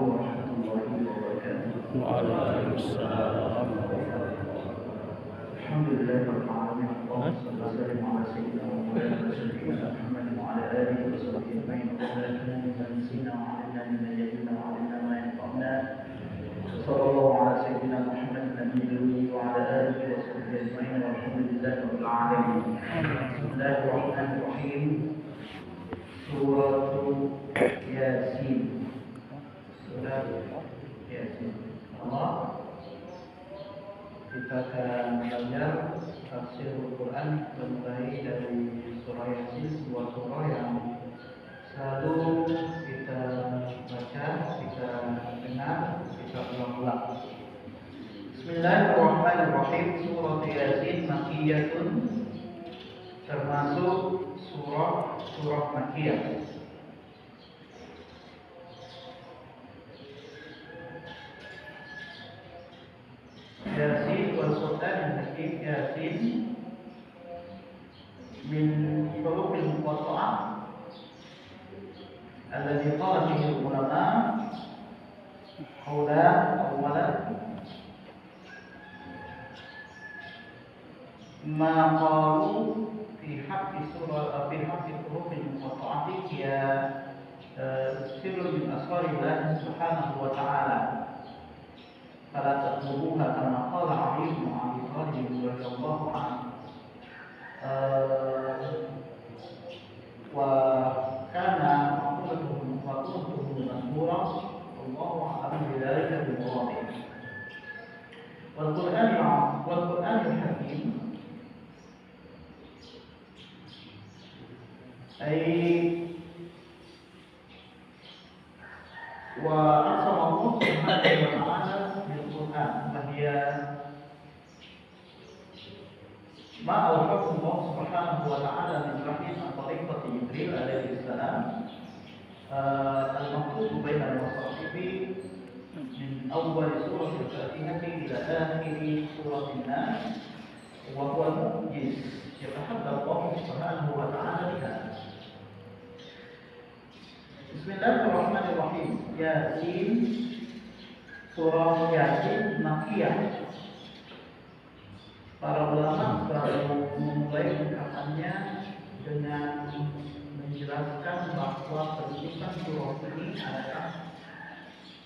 warahmatullahi wabarakatuh. Waalaikumsalam. Alhamdulillahirabbil alamin. Wassalatu wassalamu ala sayyidina Muhammad wa ala alihi wa sahbihi ajma'in. Sallallahu ala sayyidina Muhammad nabiyyi wa ala alihi wa sahbihi ajma'in. Alhamdulillahirabbil alamin. Bismillahirrahmanirrahim. Surah Yasin. Surah Yasin. Allah, kita akan belajar tafsir Al-Quran mulai dari surah Yasin, sebuah surah yang selalu kita baca, kita dengar, kita ulang-ulang. Bismillahirrahmanirrahim. Surah Yasin Makkiyatun, termasuk surah Makkiyah. Yasin wal Quran al-Hakim. Yasin min huruf al-muqatta'ah alladhi qala fihi al-ulama qawlan awwalan ma qalu fi haqqi huruf al-muqatta'ati hiya sirrun min asrarillah subhanahu wa ta'ala. Fala taquluha kama qala Ali bin Abi Thalib radhiyallahu anhu. Wa kana maqulatuhum mazmura. Allahu a'lam bidzalika bil-murad. Wal Qur'an al-Hakim ay wa aqsama Allah subhanahu wa ta'ala وهي ما أوحاه الله سبحانه وتعالى من وحي عن طريقة جبريل عليه السلام المكتوب بين المصاحف من أول سورة الفاتحة إلى آخر سورة الناس، وهو المعجز يتحدى الله سبحانه وتعالى بها. بسم الله الرحمن الرحيم. ياسين. Surah Yasin Makkiyah. Para ulama selalu memulai ungkapannya dengan menjelaskan bahwa pendidikan surah ini adalah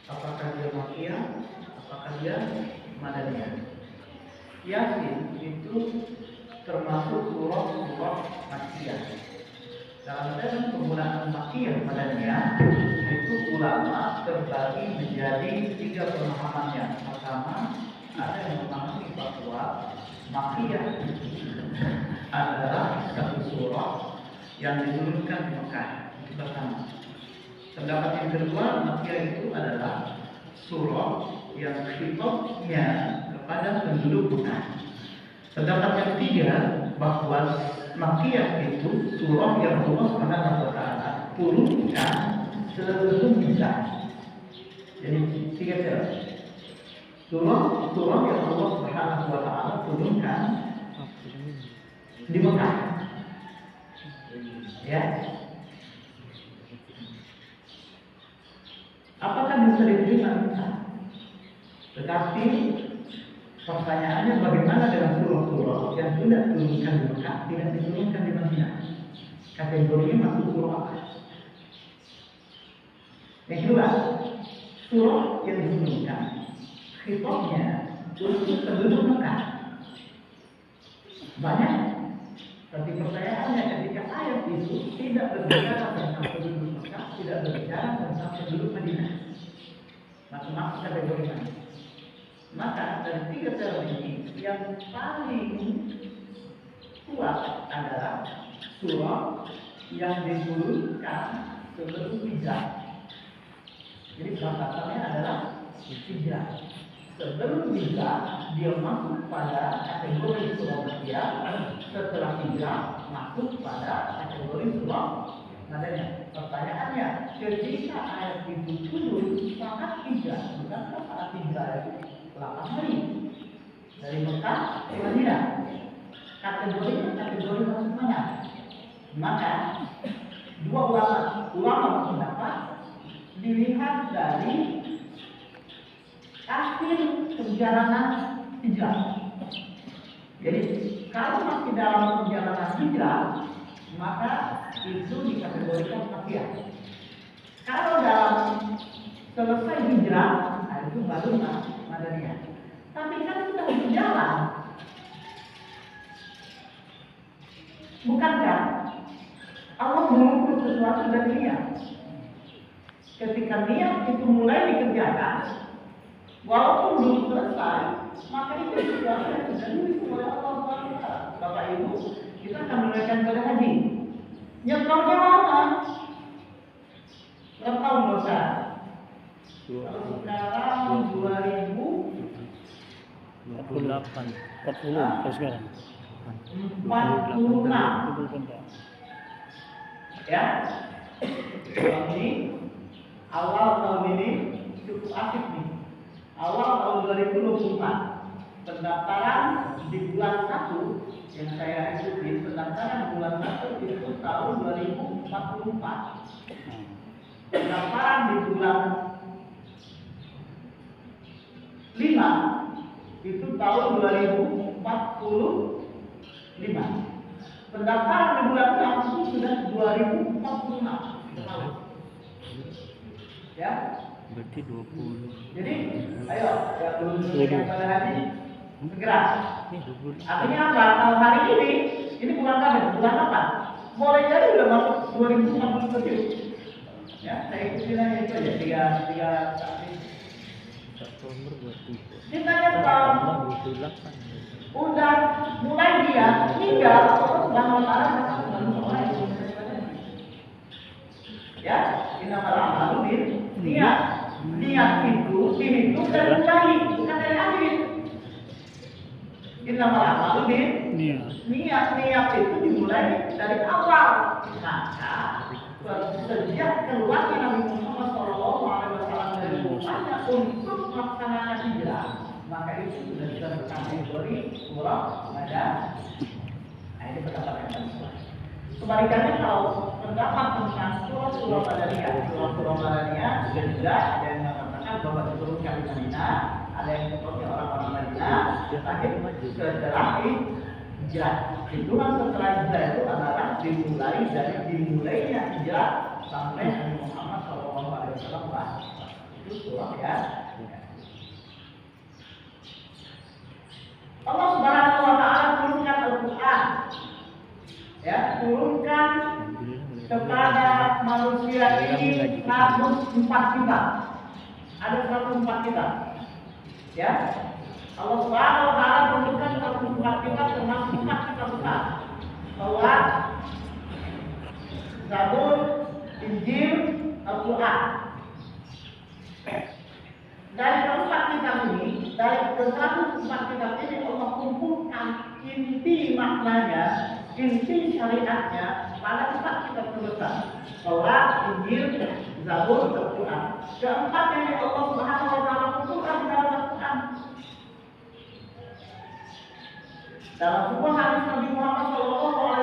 apakah dia Makkiyah, apakah dia Madaniyah. Yasin itu termasuk surah Makkiyah. Dalam term penggunaan Makkiyah Madaniyah itu ulama terbagi menjadi 3 pemahamannya. Pertama, ada yang memahami bahwa Makkiyah adalah satu surah yang diturunkan di Mekah. Itu pertama. Pendapat yang kedua, Makkiyah itu adalah surah yang khitabnya kepada penduduk Mekah. Pendapat yang ketiga, bahwa Makkiyah itu surah yang Allah Subhanahu wa ta'ala turunkan sebelum Hijrah. Jadi 3 cara. Surah yang Allah Subhanahu wa ta'ala turunkan di Mekah. Ya. Apakah bisa diterima? Tetapi pertanyaannya, bagaimana dengan surah-surah yang sudah diturunkan di Mekah, tidak diturunkan di Madinah? Kategorinya masuk surah apa? Yang kedua, surah yang diturunkan khitabnya untuk penduduk Mekah. Banyak, tapi pertanyaannya ketika ayat itu tidak berbicara tentang penduduk Mekah, tidak berbicara tentang penduduk Madinah. Masuk kategori mana? Maka dari 3 term ini yang paling kuat adalah surah yang diturunkan sebelum Hijrah. Jadi batasannya adalah Hijrah. Sebelum Hijrah dia masuk pada kategori surah Makkiyah. Setelah Hijrah masuk pada kategori surah Madaniyah. Pertanyaannya, ketika ayat itu turun saat Hijrah, bukankah saat Hijrah itu 8 hari dari Mekah ke Madinah? Kategori masuk mana? Maka 2 ulama berpendapat dilihat dari akhir perjalanan hijrah. Jadi kalau masih dalam perjalanan hijrah, maka itu dikategorikan kafiyah. Kalau dalam selesai hijrah, nah itu baru madaniyah. Tapi kan sudah berjalan, bukankah Allah mengukur sesuatu dari niat? Ketika niat itu mulai dikerjakan, walaupun belum selesai, maka itu sesuatu yang sudah diukur oleh Allah SWT. Bapak Ibu, kita akan menunaikan ibadah haji. Nyetornya lama. Berapa tahun dosa? Kalau sekarang 2048 sekarang. 46. Ya. Tahun ini, awal tahun ini cukup asik nih. Awal tahun 2024, pendaftaran di bulan 1 yang saya ikuti, pendaftaran bulan 1 itu tahun 2044. Pendaftaran di bulan 5 itu tahun 2045. Pendaftaran di bulan 6 itu sudah 2046 tahun. Ya. Berarti 20. Jadi, ayo ya belum selesai pada haji segera. Artinya apa? Kalau hari ini bulan apa? Bulan apa? Boleh jadi udah masuk 2047. Ya, saya ikutin aja itu aja tiga September 23. kita lihat kalau udah mulai dia tinggal terus bangun arah mulai. Ya, ini nama lalu niat itu dihitung dan mulai bukan dari akhir. Ini nama lalu niat itu dimulai dari awal. Maka sejak keluarnya Nabi Muhammad SAW dari rumahnya untuk melaksanakan hijrah, maka itu sudah bisa berkategori surah Madaniyah. Nah, ini pendapat yang kedua. Kebalikannya kalau pendapat tentang surah Madaniyah juga ada yang mengatakan bahwa diturunkan di Madinah, ada yang seperti orang-orang Madinah, terakhir setelah hijrah. Hitungan setelah hijrah itu adalah dimulai dari dimulainya hijrah sampai Nabi Muhammad SAW. Itu surah ya. Allah Subhanahu wa Ta'ala turunkan Al-Quran, ya, turunkan kepada manusia ini 104 kitab. Ada 104 kitab, ya. Allah Subhanahu wa Ta'ala turunkan 104 kitab termasuk 4 kitab besar. Taurat, Zabur, Injil, Al-Quran. Dari keempat kitab ini, dari ke-104 kitab ini Allah kumpulkan inti maknanya, inti syariatnya pada 4 kitab terbesar. Taurat, Injil, Zabur, Al-Quran. Keempat yang Allah Subhanahu wa Ta'ala kumpulkan dalam Al-Quran. Dalam sebuah hadis Nabi Muhammad SAW,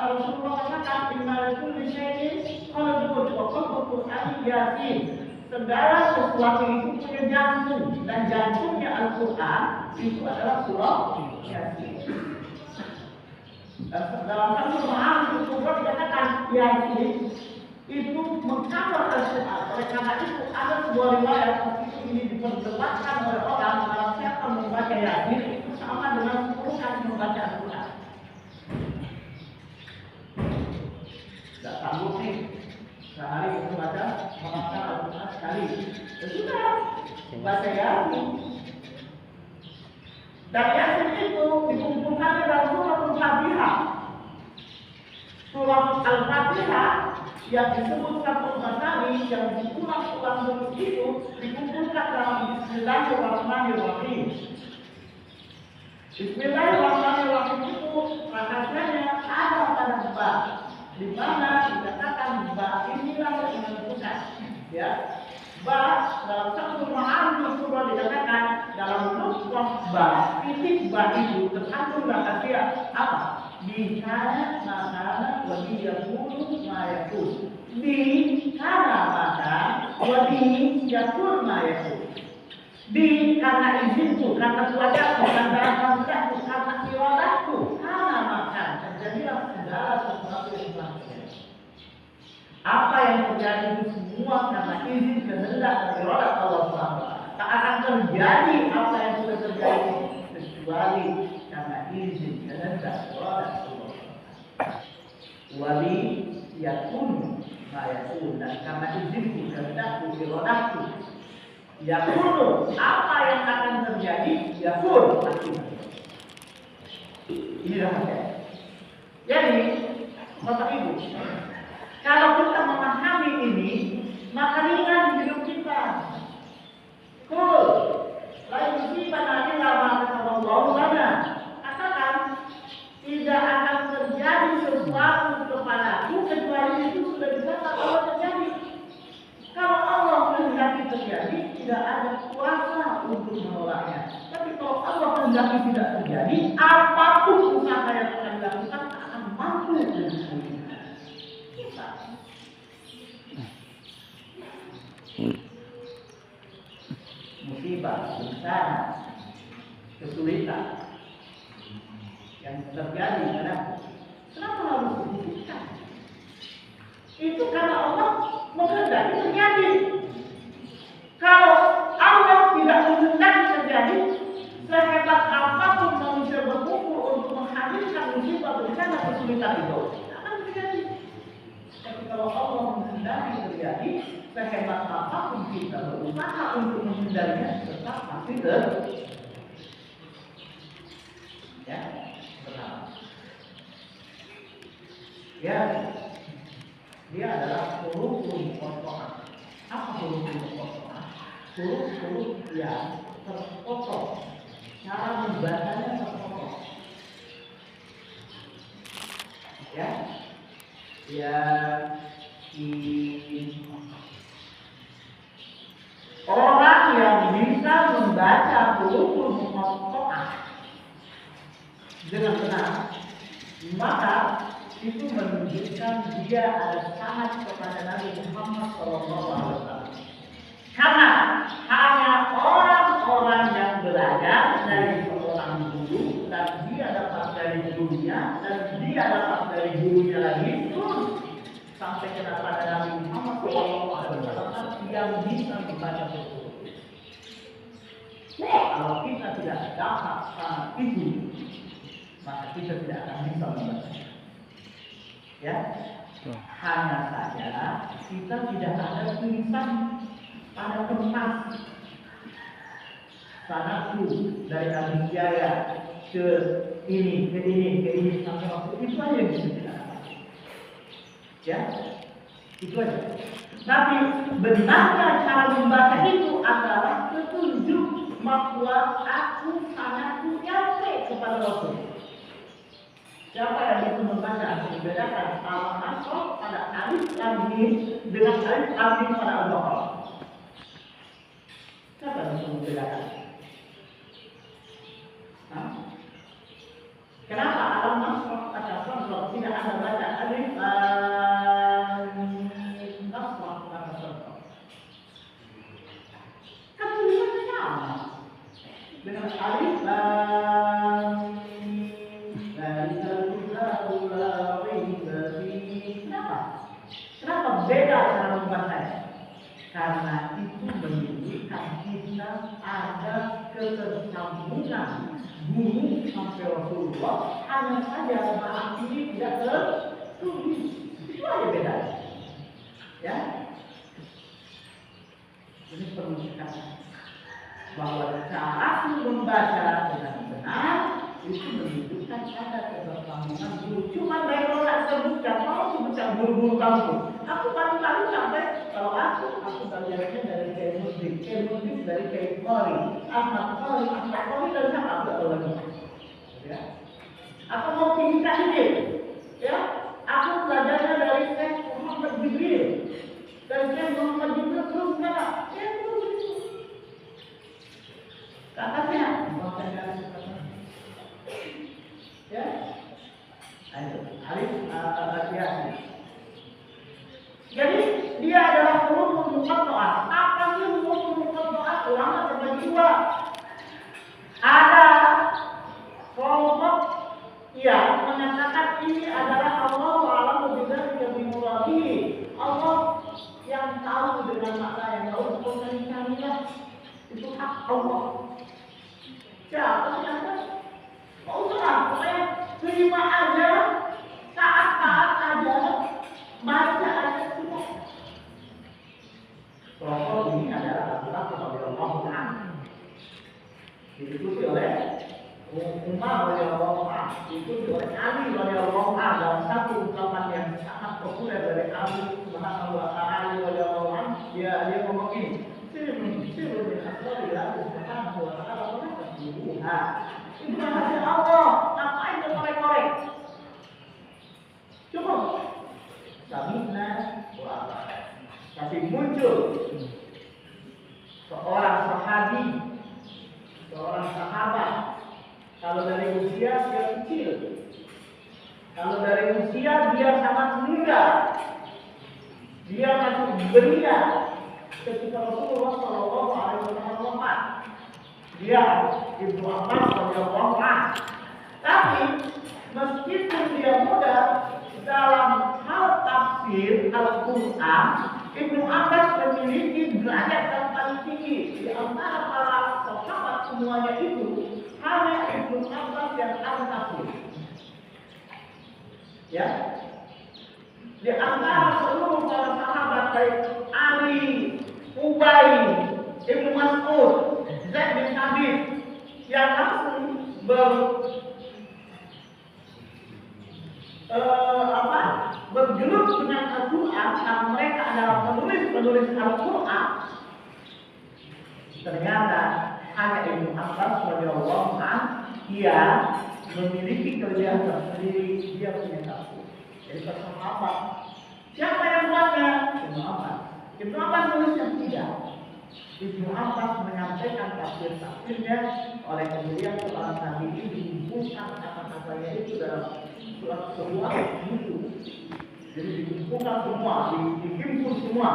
Rasulullah katakan, "Inna likulli syai'in qalbun wa qalbul Qur'ani yasin." Segala sesuatu itu punya jantung, dan jantungnya Al-Quran itu adalah surah Yasin. Dalam satu Al-Quran itu dikatakan Yasin itu mengcover Al-Quran. Oleh karena itu ada sebuah riwayat itu ini diperdebatkan oleh orang dalam siapa membaca Yasin itu sama dengan 10 kali membaca Al-Quran. Tidak sanggup nih sehari itu baca Al-Quran sekali. Ya sudah, baca Yasin. Dan Yasin itu dikumpulkan dalam surah Al-Fatihah. Surah Al-Fatihah yang disebut Fathul Basari yang diulang-ulang itu dikumpulkan dalam Bismillahirrahmanirrahim. Bismillahirrahmanirrahim itu rahasianya ada pada bab, di mana dikatakan bab inilah yang menentukan, ya. Bab dalam satu ma'arif surah dikatakan dalam nusrah bab, titik bab itu terkandung rahasia apa? Bikana makana wa biyakulu ma'yakul. Bikana maka wa biyakul ma'yakul. karena izinku, karena kuasaku, karena kehendakku, karena iradahku, karena makan terjadilah segala sesuatu yang telah terjadi. Apa yang terjadi itu semua karena izin kehendak dan iradah Allah SWT. Tak akan terjadi apa yang sudah terjadi kecuali karena izin kehendak iradah Allah SWT. Wali yakun ma yakun, dan karena izinku, kehendakku, iradahku, yakun, apa yang akan terjadi yakun akibat. Ini rahasia. Jadi Bapak Ibu, kalau kita memahami ini, maka ringan hidup kita. Cool. Lain kita nanti lama Allah lana. Katakan tidak akan terjadi sesuatu kepadaku kecuali itu sudah dikatakan Allah terjadi. Kalau Allah kehendaki terjadi, tidak ada kuasa untuk menolaknya. Tapi kalau Allah kehendaki tidak terjadi, apapun usaha yang akan dilakukan akan mampu untuk memulihkan kita. Musibah, bencana, kesulitan yang terjadi kenapa harus dibutuhkan? Itu karena Allah menghendaki terjadi. Kalau Allah tidak menghendaki terjadi, sehebat apapun manusia berkumpul untuk menghadirkan musibah, bencana, kesulitan itu akan terjadi. Tapi kalau Allah menghendaki terjadi, sehebat apapun kita berusaha untuk menghindarinya, tetap pasti terjadi. Ya, benar. Ya, dia adalah huruf-huruf kotoran. Apa huruf-huruf kotoran? Huruf-huruf yang terpotong. Cara membacanya terpotong. Ya, orang yang bisa membaca huruf-huruf kotoran dengan benar, maka itu menunjukkan dia ada sangat kepada Nabi Muhammad SAW. Karena hanya orang-orang yang belajar dari seorang guru, dan dia dapat dari gurunya, dan dia dapat dari gurunya lagi, terus sampai kepada Nabi Muhammad SAW yang bisa membaca huruf. Kalau kita tidak dapat sangat itu, maka kita tidak akan bisa membaca. Ya, hanya saja kita tidak ada tulisan pada kertas. Sanadku dari Nabi Jaya ke ini sampai waktu itu aja yang bisa kita dapat. Ya, itu aja. Tapi benarnya cara membaca itu adalah petunjuk bahwa aku sanadku nyampe kepada Rasul. Siapa yang bisa membaca membedakan al-Nasr pada alif lam mim dengan alif lam mim pada al-Baqarah? Siapa yang bisa membedakan? Kenapa al-Nasr pada tidak ada baca alif lam mim Nasr pada surah? Kan tulisannya sama dengan alif lam. Kenapa beda cara membacanya? Karena itu menunjukkan kita ada ketersambungan guru sampai Rasulullah. Hanya saja maaf ini tidak tertulis. Itu aja beda. Ya, ini perlu dikatakan bahwa cara membaca dengan benar itu menunjukkan ada ketersambungan guru. Cuma dari orang sebutkan, kalau sebutkan guru-guru kamu, aku paling sampai kalau aku belajarnya dari Kiai Muslim dari Kiai Qori, Ahmad Qori dari siapa aku tahu lagi. Ya, aku mau tinggikan ini, ya, aku belajarnya dari Syekh Muhammad Jibril, terus terus kenapa? Ya terus. Katanya, ya, ayo, alif al-Fatihah. Jadi dia adalah huruf muqatta'ah. Apa sih huruf muqatta'ah? Ulama terbagi dua yang mengatakan ini adalah Allah alam berbeda yang dimulai. Allah yang tahu dengan makna yang tahu bukan kami-kamilah. Itu hak Allah. Siapa yang tahu? Mau usah, pokoknya terima aja, taat aja, baca aja semua. Rokok ini adalah aturan kepada Allah Taala. Diikuti oleh Umar radhiyallahu anhu, diikuti oleh Ali radhiyallahu anhu dalam satu ungkapan yang sangat populer dari Ali Subhanahu wa Ta'ala radhiyallahu anhu. Dia ngomong ini, sirrul min asrarillahi subhanahu wa ta'ala wa tasbihuha. Itu rahasia Allah, ngapain korek-korek? Cukup. Samina wa ata'na. Tapi muncul seorang sahabi, seorang sahabat. Kalau dari usia dia kecil, kalau dari usia dia sangat muda, dia masih belia ketika Rasulullah Shallallahu Alaihi Wasallam wafat. Dia Ibnu Abbas radhiyallahu anhu. Tapi meskipun dia muda, dalam hal tafsir Al-Quran, Ibnu Abbas memiliki derajat yang paling tinggi di antara para sahabat semuanya itu. Hanya Ibnu Abbas yang ahli tafsir. Ya, di antara seluruh para sahabat baik Ali, Ubay, Ibnu Mas'ud, Zaid bin Thabit yang langsung bergelut dengan Al-Quran, karena mereka adalah penulis Al-Quran. Ternyata hanya Ibnu Abbas radhiyallahu anhu yang memiliki kelebihan tersendiri, dia punya tafsir. Jadi sahabat. Siapa yang buatnya? Ibnu Abbas. Ibnu Abbas menulisnya tidak. Ibnu Abbas menyampaikan tafsirnya, oleh kemudian seorang tabi'in dikumpulkan kata-katanya itu dalam surat sebuah buku. Jadi dikumpulkan semua, dihimpun semua.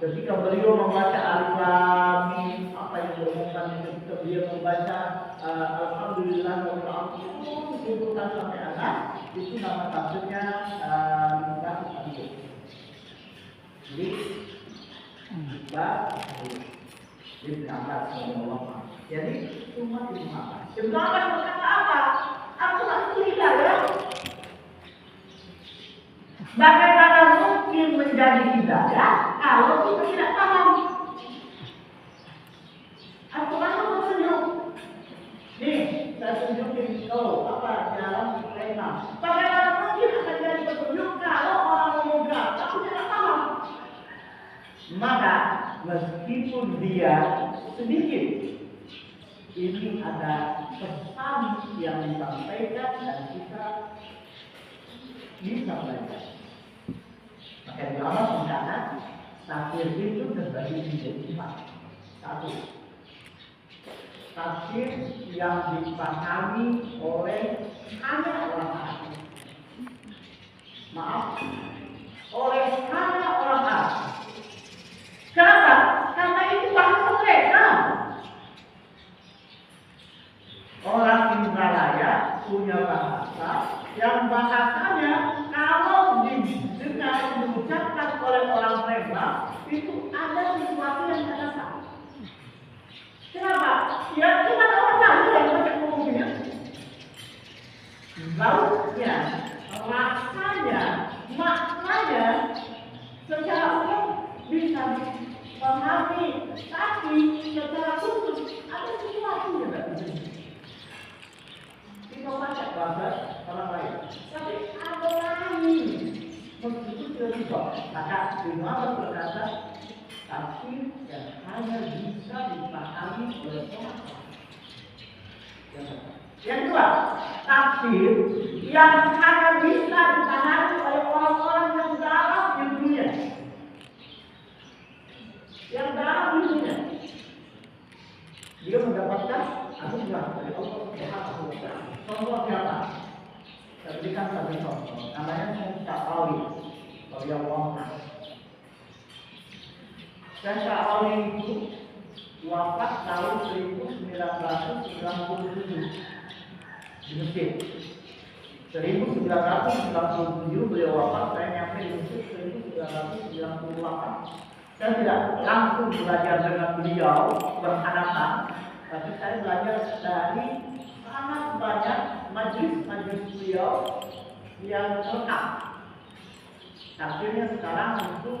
Ketika beliau membaca Alif Lam Mim, apa yang berhubungan ketika beliau membaca Alhamdulillah Rabbil Alamin, dikumpulkan sampai anak, itu nama tafsirnya Mufasir Al-Qur'an. Jadi Ibnu Abbas radhiyallahu anhu. Jadi cuma Ibnu Abbas. Ibnu Abbas berkata apa? Al-Quran itu hidayah. Bagaimana mungkin menjadi hidayah kalau kita tidak paham? Al-Quran itu petunjuk. Nih, saya tunjukin apa jalan mereka. Bagaimana mungkin akan jadi petunjuk kalau orang muda tapi tidak paham? Maka meskipun dia sedikit, ini ada pesan yang disampaikan dan kita bisa belajar. Maka di dalam rencana tafsir itu terbagi menjadi 4. 1. Tafsir yang dipahami oleh hanya orang Arab. Maaf, oleh hanya orang Arab. Kenapa? Karena itu bahasa mereka. Orang Indralaya punya bahasa yang bahasanya kalau didengar diucapkan oleh orang mereka itu ada sesuatu yang tidak sah. Kenapa? Ya cuma orang lain yang banyak ngomongnya. Lautnya, rasanya, maknanya secara umum bisa dipahami, tapi secara khusus ada sesuatu yang tidak bisa. Kita baca bahasa orang lain, tapi ada lain. Meskipun tidak bisa, maka Ibnu Abbas berkata tafsir yang hanya bisa dipahami oleh orang. Yang kedua, tafsir yang hanya bisa dipahami oleh orang-orang yang dalam ilmunya. Yang dalam ilmunya, dia mendapatkan anugerah dari Allah Subhanahu wa Ta'ala. Contoh siapa? Saya berikan satu contoh. Namanya Syekh radhiyallahu anhu. Syekh itu wafat tahun 1997 di Mesir. 1997 beliau wafat, saya nyampe di Mesir 1998. Saya tidak langsung belajar dengan beliau berhadapan, tapi saya belajar dari sangat banyak majelis beliau yang lengkap. Akhirnya sekarang itu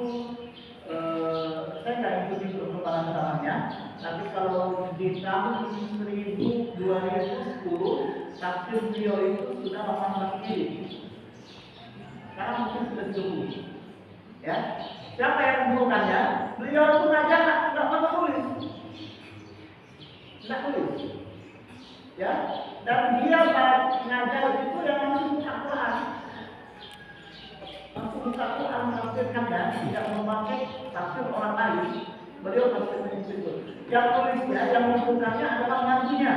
saya nggak ikuti perkembangan zamannya, tapi kalau di tahun 2010 tafsir beliau itu sudah 18 jilid. Sekarang mungkin sudah 30. Ya, siapa yang mengumpulkannya? Beliau itu ngajar nggak menulis, ya. Dan dia ngajar itu yang langsung buka Quran, menafsirkannya, tidak memakai tafsir orang lain. Beliau tafsirkan itu. Yang tulisnya, yang mengumpulkannya adalah nantinya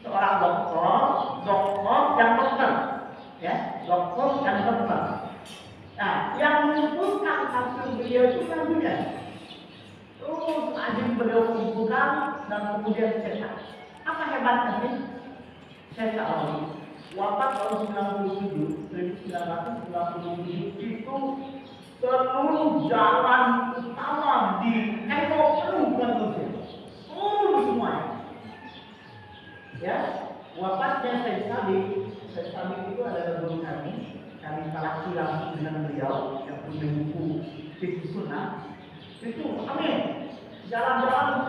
seorang dokter yang dokter, ya, dokter yang dokter. Nah, yang mengumpulkan tafsir beliau itu nantinya. Terus akhirnya beliau kumpulkan dan kemudian cetak. Apa hebatnya sih? Cetak lagi. Wafat tahun 1997 itu seluruh jalan utama di Eropa penuh dengan Mesir. Semuanya. Ya, wafatnya Syekh Sabiq itu adalah guru kami interaksi langsung dengan beliau yang punya buku Fiqh Sunnah. Itu amin. Jalan-jalan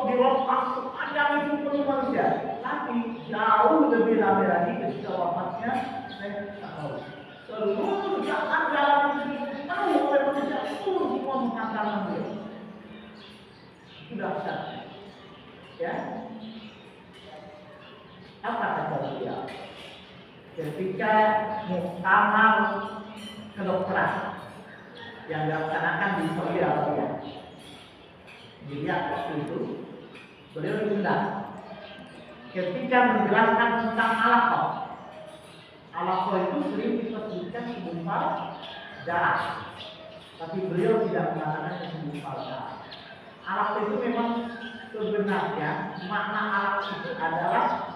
di Eropa sepanjang itu penuh manusia. Tapi jauh lebih ramai lagi ketika wafatnya Syekh Sabiq. Seluruh jalan itu penuh oleh manusia, semua menghantarkan beliau. Sudah besar. Ya. Apa kata beliau? Ketika muktamar kedokteran yang dilaksanakan di Saudi Arabia, dilihat waktu itu beliau diundang. Ketika menjelaskan tentang alaqah itu sering disebutkan segumpal darah, tapi beliau tidak mengatakan segumpal darah. Alaqah itu memang sebenarnya makna alaqah itu adalah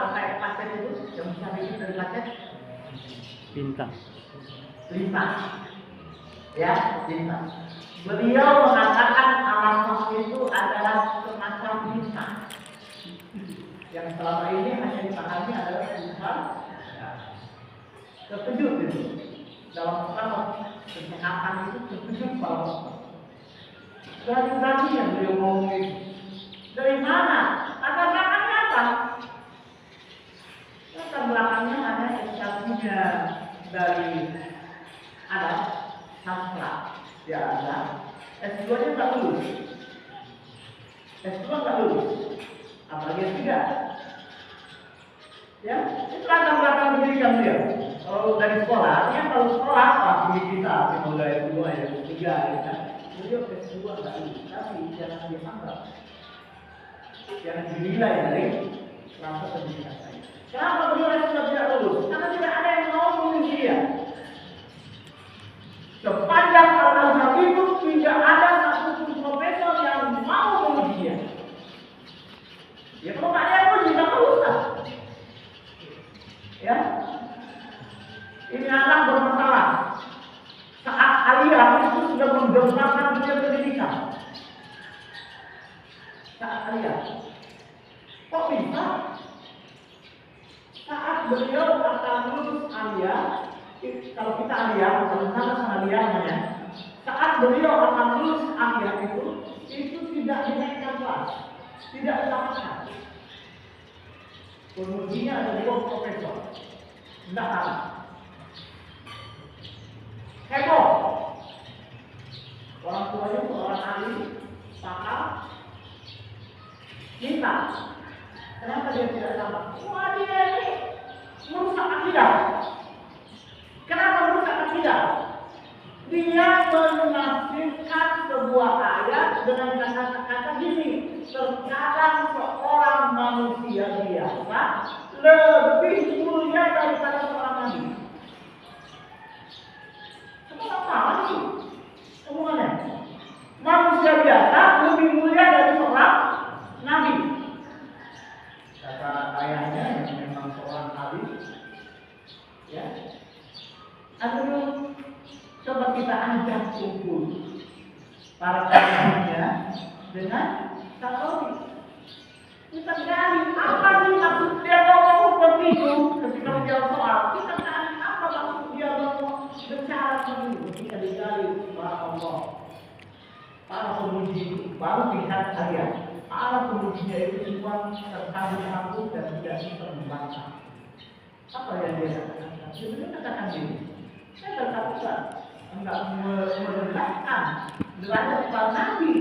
kayak kaset itu yang bisa bikin dari kaset bintang, ya, bintang. Beliau mengatakan alaqah itu adalah semacam bintang yang selama ini hanya dipahami adalah bintang. Terkejut itu dalam kesehatan itu, terkejut bahwa dari yang beliau ngomong itu dari mana? Kata-katanya apa? Latar belakangnya hanya ekstrasinya dari ada sastra, ya ada. S2-nya nggak lulus, apalagi S3. Ya, itu latar belakang pendidikan dia. Kalau dari sekolah, kalau sekolah pasti kita udah S2 ya, S3 ya kan. Beliau S2 nggak lulus, tapi jangan dianggap, jangan dinilai dari rasa pendidikan saya. Kenapa beliau sudah tidak lulus? Karena tidak ada yang mau menguji dia. Sepanjang Al-Azhar itu tidak ada satupun profesor yang mau menguji dia. Ya kalau nggak ada yang menguji, nggak lulus. Ya, ini anak bermasalah. Saat Aliyah itu sudah menggemparkan dunia pendidikan. Saat Aliyah, kok bisa? Saat beliau akan lulus Aliyah, kalau kita Aliyah, kalau sama Aliyahnya, saat beliau akan lulus Aliyah itu tidak dinaikkan kelas, tidak dilakukan. Pengujinya ada 2 profesor, tidak tahu. Heboh. Orang tuanya seorang ahli pakar minta. Kenapa dia tidak sama? Wah, dia ini merusak akidah. Kenapa merusak akidah? Dia menafsirkan sebuah ayat dengan kata-kata gini. Terkadang seorang manusia biasa lebih mulia daripada seorang nabi. Apa sih omongannya? Manusia biasa lebih mulia dari seorang nabi. Kata ayahnya yang memang seorang kumpul para kawannya dengan Satori. Kita gali apa sih maksud dia ngomong seperti itu ketika menjawab soal. Kita gali apa maksud dia ngomong bicara seperti itu. Kita digali para Allah, para pemuji itu baru lihat saya. Para pemujinya itu semua terkabut-kabut dan tidak bisa membantah. Apa yang dia katakan? Dia katakan ini. Saya berkata enggak merendahkan derajat para nabi.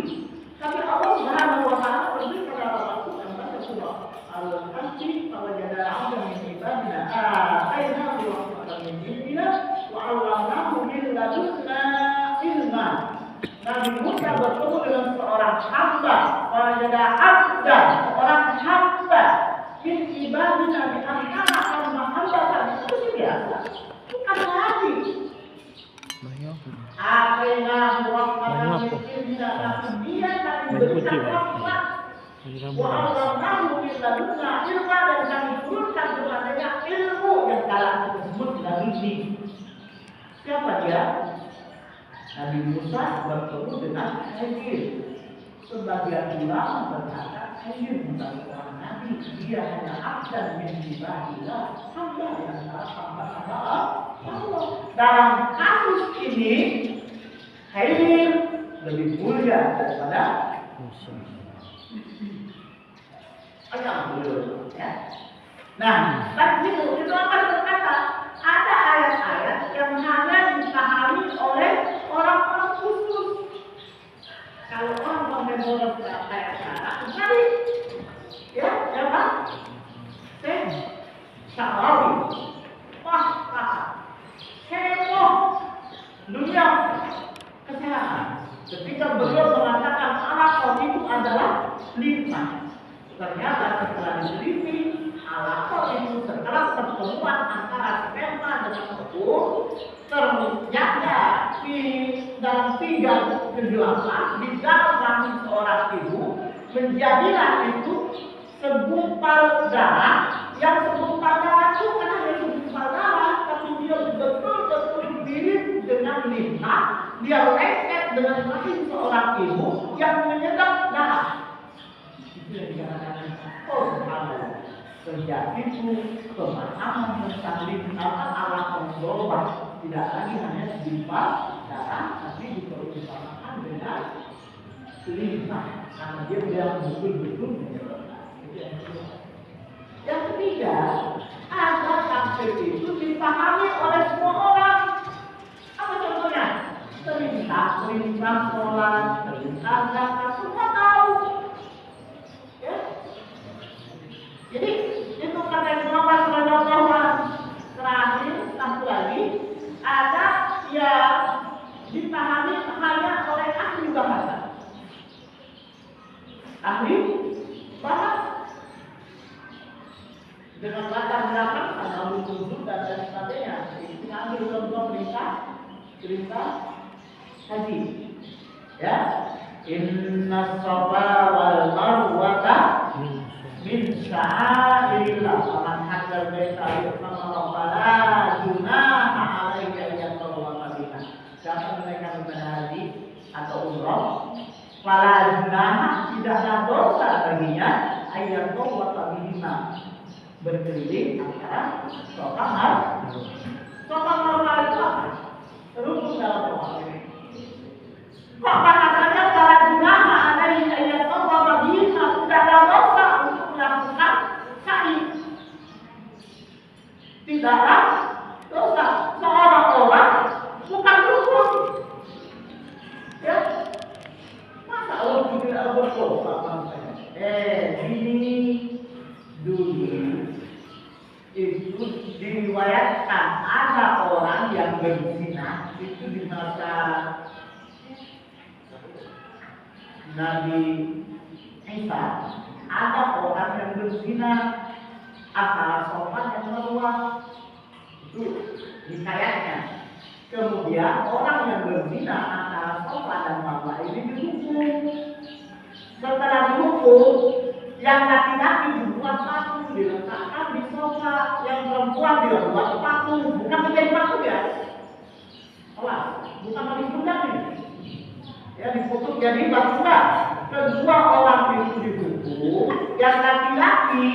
Tapi Allah Subhanahu wa taala berfirman kepada Rasul dalam surah Al-Hajj, "Fawajada 'abdan min ibadina atainahu rahmatan min indina wa 'allamnahu min ladunna ilma." Nabi Musa bertemu dengan seorang hamba, fawajada 'abdan, seorang hamba min ibadina di antara hamba-hamba kami. Itu biasa. Bukan nabi. Atainahu rahmatan min indina, dia kami berikan rahmat. Wa 'allamnahu min ladunna ilma, dan kami turunkan kepadanya ilmu yang kala tersebut dari ini. Siapa dia? Nabi Musa bertemu dengan Khidir. Sebagian ulama berkata Khidir bukan seorang nabi, dia hanya abdan min ibadillah, hamba di antara hamba-hamba Allah. Dalam kasus ini Khidir lebih mulia daripada Musa. Ya. Nah, tadi itu apa berkata? Ada ayat-ayat yang hanya dipahami oleh orang-orang khusus. Kalau orang memori kayak sekarang, tadi, ya, siapa? Sa'rawi. Wah, heboh dunia kesehatan. Ketika beliau mengatakan alaqah itu adalah lima. Ternyata setelah diteliti, alaqah itu setelah pertemuan antara sperma dengan telur, ternyata di dalam 3 kejelasan di dalam rahim seorang ibu menjadilah itu segumpal darah, yang segumpal darah itu kan hanya segumpal darah, tapi dia betul-betul mirip dengan lintah, dia lengket dengan rahim seorang ibu yang menyedot darah. Itu yang dikatakan subhanallah. Sejak itu pemahaman tentang lintah alaqah global tidak lagi hanya segumpal darah, tapi diperlukan dengan lintah, karena dia bilang betul-betul menyedot. Yang ketiga, ada tafsir itu dipahami oleh semua orang. Apa contohnya? Perintah sholat, perintah zakat, semua tahu. Ya? Jadi itu kata Muhammad SAW. Terakhir, satu lagi, ada yang dipahami hanya oleh ahli bahasa. Ahli bahasa dengan latar belakang asal usul dan lain sebagainya. Ini ambil contoh perintah haji. Ya, inna safa wal marwata min sya'airillah. Faman hajjal baita ya'tamara fala junaha 'alaihi an yatawafa biha. Siapa mereka haji atau umrah, fala junaha, tidaklah dosa baginya ayat tawafa biha, berkeliling antara Safa Marwah itu apa? Rukun dalam doa. Kok bahasanya para junaha alaihi ayat tawafa biha, tidak ada dosa untuk melakukan sa'i. Tidaklah dosa. Seorang bukan rukun. Ya, masa Allah tidak berdosa? Ini dulu itu diriwayatkan ada orang yang berzina itu di masa Nabi Isa. Ada orang yang berzina antara Safa dan Marwah, itu hikayatnya. Kemudian orang yang berzina antara Safa dan Marwah ini dihukum. Setelah dihukum, yang laki-laki dibuat paku, diletakkan di sofa, yang perempuan dibuat paku, bukan menjadi paku ya. Awas, bukan lagi pundak ini. yang dikutuk jadi bangsa. Kedua orang itu dihukum, yang laki-laki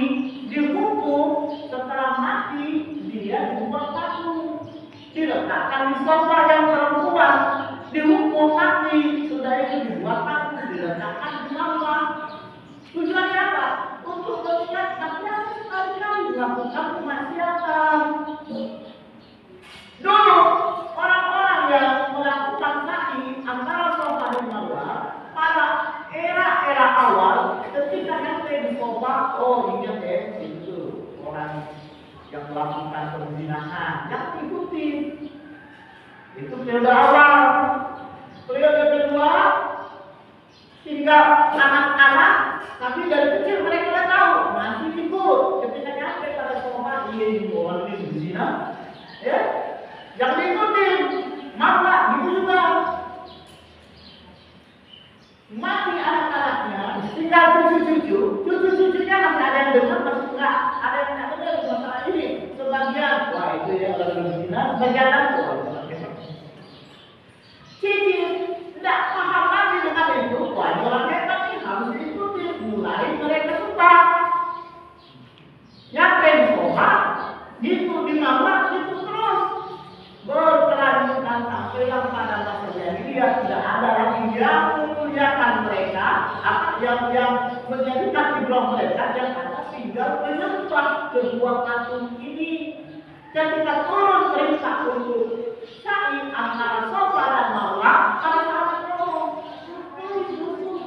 dihukum setelah mati dia dibuat patung, diletakkan di sofa yang perempuan, dihukum mati, sudah itu dibuat patung, diletakkan di bawah. Tujuannya apa? Untuk mengingatkan yang sekali-kali melakukan kemaksiatan. Dulu orang-orang yang melakukan sa'i antara Safa dan Marwah pada era-era awal ketika sampai di Safa, oh ingat ya itu orang yang melakukan perzinahan yang ikuti itu periode awal. Periode kedua tinggal anak-anak, tapi dari kecil mereka sudah tahu masih ikut ketika sampai pada Safa, ini orang ini berzina, ya. Yang diikuti maka itu juga mati anak-anaknya, tinggal cucu-cucunya masih ada yang dengar, masih enggak ada yang tidak dengar masalah ini. Sebagian wah itu yang orang berzina, sebagian lagi cici tidak paham lagi dengan itu, wah ini orang hebat ini harus diikuti. Mulai mereka suka yang pensoha itu di mana itu terus berkelanjutan sampai yang pada masa jahiliyah tidak ada lagi yang memuliakan mereka, yang menjadikan idola mereka, yang ada tinggal menyembah kedua patung ini. Ketika turun perintah untuk sa'i antara Safa dan Marwah, para sahabat ngomong,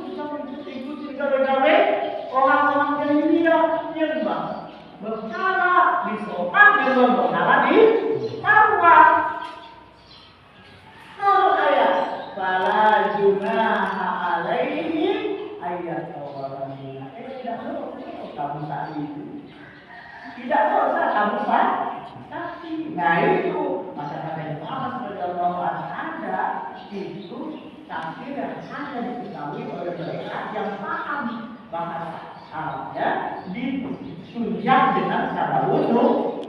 bisa mengikuti gawe-gawe orang-orang jahiliyah menyembah berhala di Safa dan berhala di Marwah. Menurut ayat fala junaha alaihi ayat awalnya tidak dosa kamu sa'i itu, tidak dosa kamu sa'i. Nah itu maka kata Muhammad sallallahu alaihi wasallam itu tafsir yang hanya diketahui oleh mereka yang paham bahasa Arabnya, ditunjang dengan cara wudhu.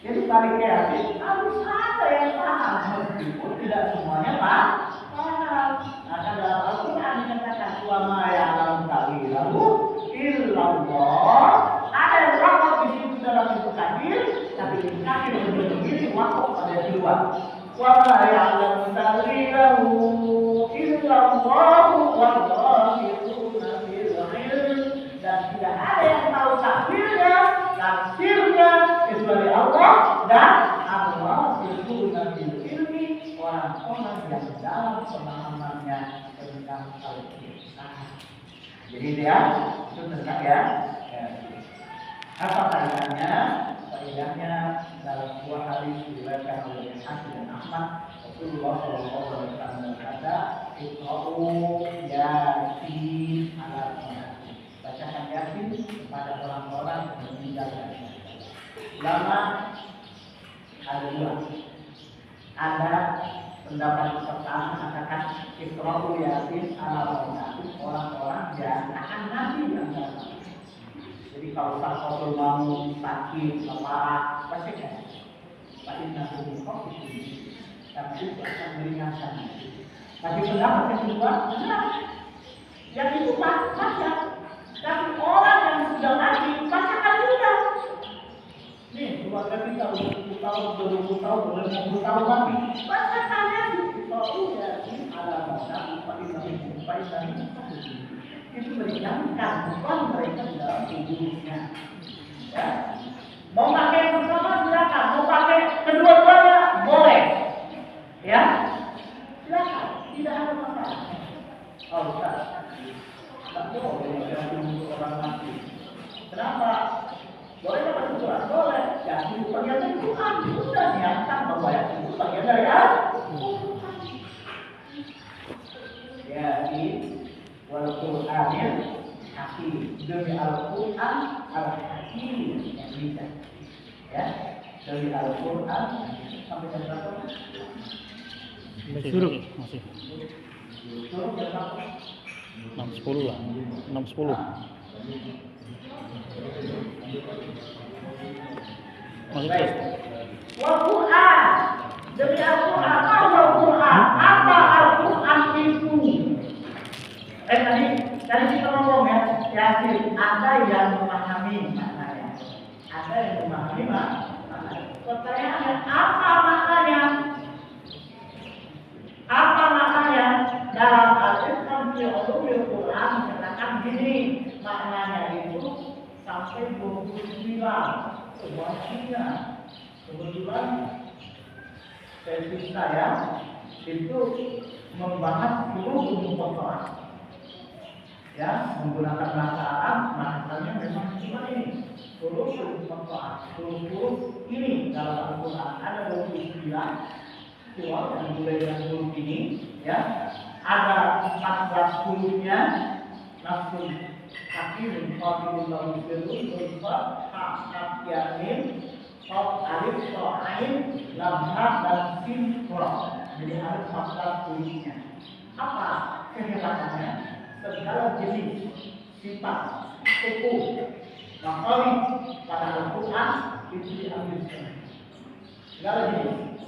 Jadi paling kreatif harus ada yang paham, meskipun tidak semuanya paham. Nah, dalam Al-Quran dikatakan suama yang dalam kali lalu illallah. Ada yang wakaf di situ dalam itu kadir, tapi di kadir sendiri wakaf pada di luar. Wama yang dalam kali lalu illallah wal-ghafiruna bil ilm, dan tidak ada yang tahu tafsirnya kecuali Allah, dan Allah itu nabi ilmi, orang-orang yang dalam pemahamannya tentang Al-Quran. Jadi dia itu tentang ya apa kaitannya? Faedahnya dalam sebuah hadis diriwayatkan oleh Hasan dan Ahmad, Rasulullah sallallahu alaihi wasallam berkata, "Iqra'u Yasin ala al-Qur'an." Bacakan Yasin kepada orang-orang yang meninggal dunia. Ulama ada dua. Ada pendapat pertama mengatakan Iqra'u Yasin ala al-Qur'an, orang-orang yang akan nabi yang datang. Jadi kalau Rasul mau sakit, lapar, bacakan. Bacakan Al-Qur'an itu, tapi itu akan meringankan. Tapi pendapat yang kedua, benar. Yang itu baca. Tapi orang yang sudah mati, bacakan juga. Nih, keluarga kita udah 10 tahun, 20 tahun, 50 tahun mati. Bacakan ya. Itu ya, ini ala masa, upaya dan itu meringankan beban mereka di dalam tubuhnya. Ya. Mau pakai yang pertama silakan, mau pakai kedua-duanya boleh. Ya, silakan, tidak ada masalah. Oh, Ustaz, tak boleh untuk orang mati. Kenapa? Boleh dapat Quran? Boleh. Ya, itu bagian dari Quran. Sudah niatkan bahwa itu bagian dari Al-Quran. Ya, Wal-Qur'anil Hakim, demi Al-Quran Al-Hakim yang bisa, ya, demi Al-Quran sampai jam berapa? Suruh masih. Suruh jam berapa? 6.10 lah, 6.10. Masih terus. Wal-Quran, demi Al-Quran, Al-Quran, ada yang memahami maknanya. Ada yang memahami maknanya. Pertanyaannya, apa maknanya? Apa maknanya? Dalam Al-Quran dikatakan gini, maknanya itu sampai 29. Semuanya kebetulan tesis saya itu membahas huruf muqatta'ah. Ya, menggunakan bahasa Arab, bahasanya memang cuma ini. Huruf muqatta'ah. Huruf ini dalam Al-Quran ada 29 surah yang mulai dengan huruf ini, ya. Ada 14 hurufnya, nafsul hakim, qatilul mufsirun, ulfa, ha, yamin, qaf, alif, ta, ain, lam, ha, dan sin, ra. Jadi ada 14 hurufnya. Apa kehebatannya? Segala jenis sifat suku makhluk pada Al-Quran itu diambil semua. Segala jenis,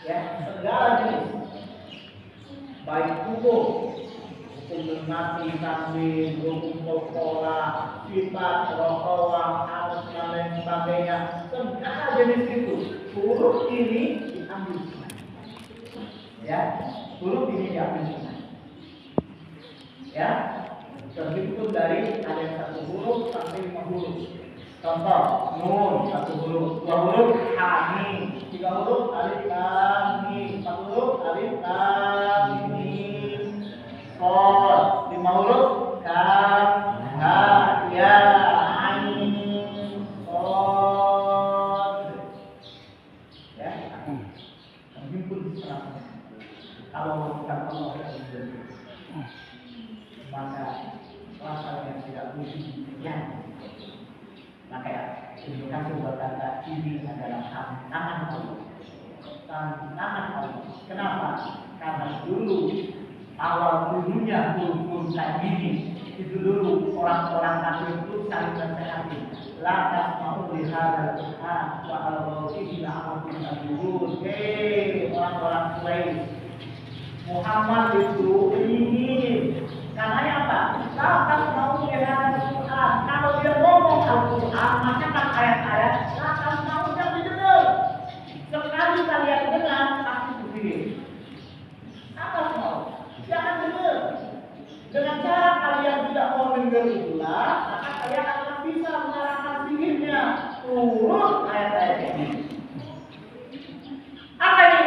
ya, segala jenis, baik hukum mati, tanwin, hukum pola, sifat, rohawah, harus dan lain sebagainya. Segala jenis itu huruf ini diambil semua. Ya, huruf ini diambil semua. Ya, terhitung dari ada yang 1 huruf sampai 5 huruf. Contoh, nun 1 huruf, 2 huruf hamim, 3 huruf alif lam mim, 4 huruf alif lam mim, qaf, 5 huruf kaf, ha, ya, ain, qaf. Ya, terhitung secara. Kalau bukan Allah maka rasanya tidak mungkin yang maka indikasi berkata ini adalah tangan Allah. Tangan Allah. Kenapa? Karena dulu awal dulunya huruf ini itu dulu orang-orang kafir itu saling nasihati. Lantas mau lihat Quran wa al-ghawfi la'akum al-burud. Hei orang-orang Quraisy, Muhammad itu ingin. Karena apa? Lantas mau lihat Al-Quran. Kalau dia ngomong Al-Quran, maka kan ayat-ayat lantas mau yang didengar. Sekali kalian dengar, pasti berdiri. Apa mau? Jangan dengar. Dengan cara kalian tidak mau dengar itulah, maka kalian akan bisa mengarahkan sihirnya. Turun ayat-ayat ini. Apa ini?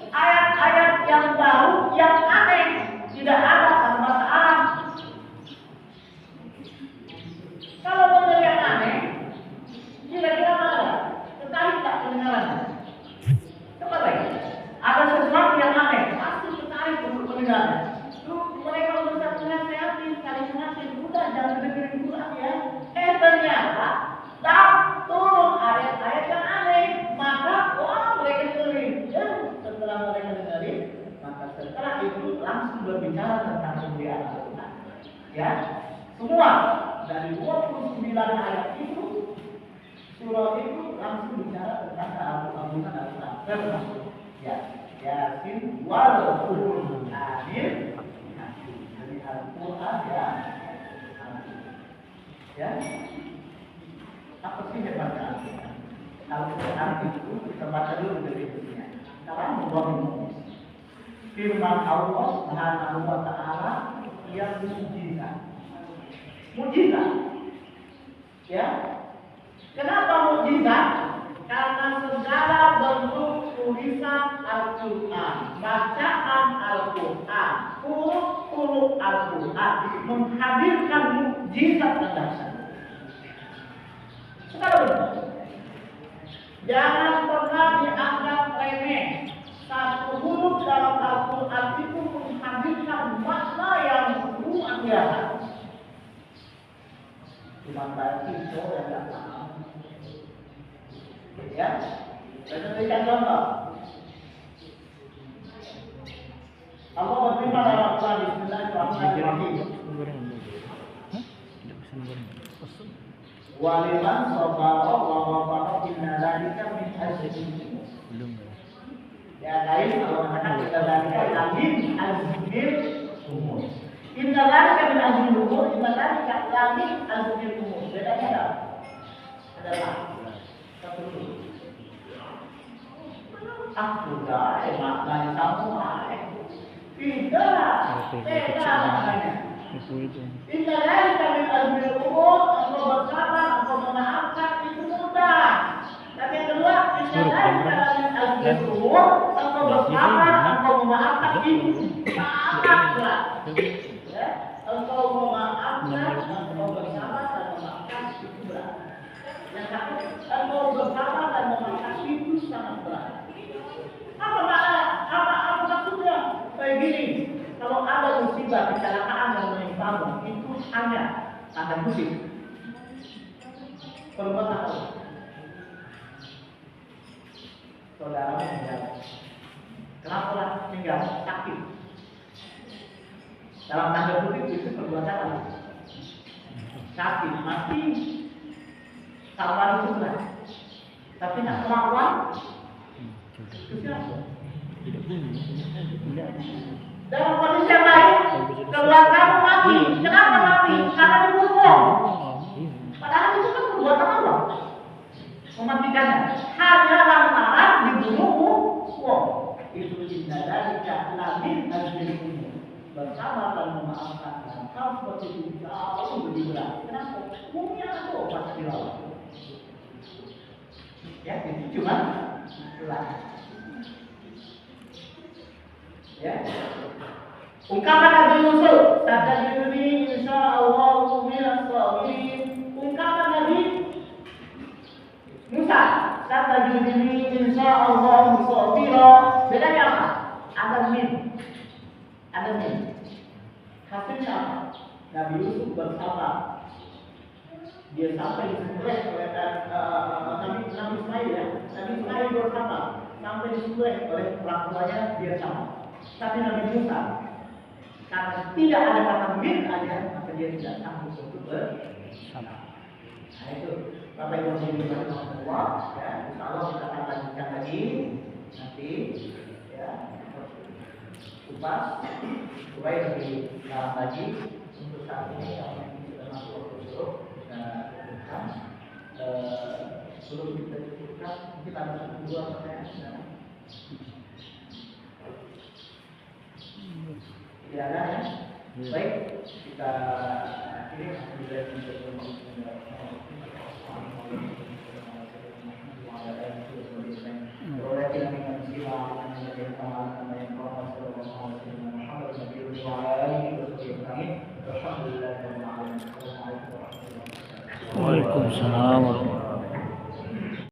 Ayat-ayat yang baru, yang aneh, tidak ada dalam bahasa Arab. Kalau benar yang aneh, kira-kira mana? Tertarik tak pendengarannya? Coba lagi. Ada sesuatu yang aneh, pasti tertarik untuk pendengarannya. Terus mereka berusaha menasihati, saling menasihati, udah jangan dengerin Quran ya. Ternyata tak turun ayat-ayat yang aneh, maka mereka dengerin. Dan setelah mereka dengerin, maka setelah itu langsung berbicara tentang kemuliaan Al-Quran. Ya, semua dari 29 ayat itu, surah itu langsung bicara tentang keagungan Al-Quran. Termasuk ya, Yasin wal Qur'an akhir. Jadi Al-Quran ya, apa sih hebatnya Al-Quran? Al-Quran itu kita baca dulu definisinya. Sekarang membangun firman Allah Subhanahu wa Ta'ala yang mukjizat. Mukjizat. Ya. Kenapa mukjizat? Karena segala bentuk tulisan Al-Quran, bacaan Al-Quran, huruf-huruf Al-Quran menghadirkan mukjizat dan dahsyat. Segala bentuk. Jangan pernah dianggap remeh. Satu huruf dalam Al-Quran itu menghadirkan makna yang luar biasa. Cuma berarti itu yang tidak paham. Ya, saya berikan contoh. Allah berfirman dalam Al-Quran Bismillahirrahmanirrahim. Waliman sabara wa wafara inna dzalika min azmi. Ya lain kalau mengatakan inna dzalika min azmil umur. Inna dzalika min azmil umur umur dimana lagi al-bukil umur. Bedanya apa? Adalah satu dulu. Sudah, maknanya sama. Tidak, beda maknanya. Tidak lagi kami al-bukil umur, engkau bersabar, engkau memaafkan, itu mudah. Tapi yang kedua, tidak lagi kami al-bukil umur, engkau bersabar, engkau memaafkan, itu sangat berat. Engkau memaafkan, engkau bersabar dan memaafkan itu berat. Yang satu, engkau bersabar dan memaafkan itu sangat berat. Apa makna? Apa maksudnya? Kayak gini, kalau ada musibah kecelakaan yang menimpamu, itu hanya ada musibah. Perbuatan apa? Saudara meninggal. Kenapa meninggal? Sakit. Dalam tanda kutip itu perbuatan apa? Sakit, mati, sabar itu berat. Tapi nak kemauan, itu siapa? Dalam kondisi yang lain, keluarga mati. Kenapa mati? Karena dibunuh. Padahal itu kan perbuatan Allah. Mematikannya. Hanya lantaran dibunuh. Itu tidak dari lamin al-jilmu. Bersama dan memaafkan. Hal seperti itu jauh lebih berat. Kenapa? Punya ada obat dirawat. Ya, itu cuma berat. Ya. Ungkapan Nabi Yusuf, "Satajiduni insyaallah minas sabirin." Ungkapan Nabi Musa, "Satajiduni insyaallah sabira." Bedanya apa? Ada min. Ada min. Hasilnya apa? Nabi Yusuf bersabar. Dia sampai disembelih oleh Nabi Ismail ya. Nabi Ismail bersabar sampai disembelih oleh orang tuanya, dia sama. Tapi Nabi Musa, karena tidak ada kata min aja, maka dia tidak sanggup untuk bersabar. Nah itu, Bapak Ibu yang dimuliakan Allah, ya, insya Allah kita akan lanjutkan lagi nanti, ya, kupas supaya lebih dalam lagi. Untuk saat ini yang sudah masuk waktu dulu, kita cukupkan. Sebelum kita cukupkan, kita ada satu dua pertanyaan. Tidak ada ya? Baik, kita akhiri. Waalaikumsalam warahmatullahi wabarakatuh.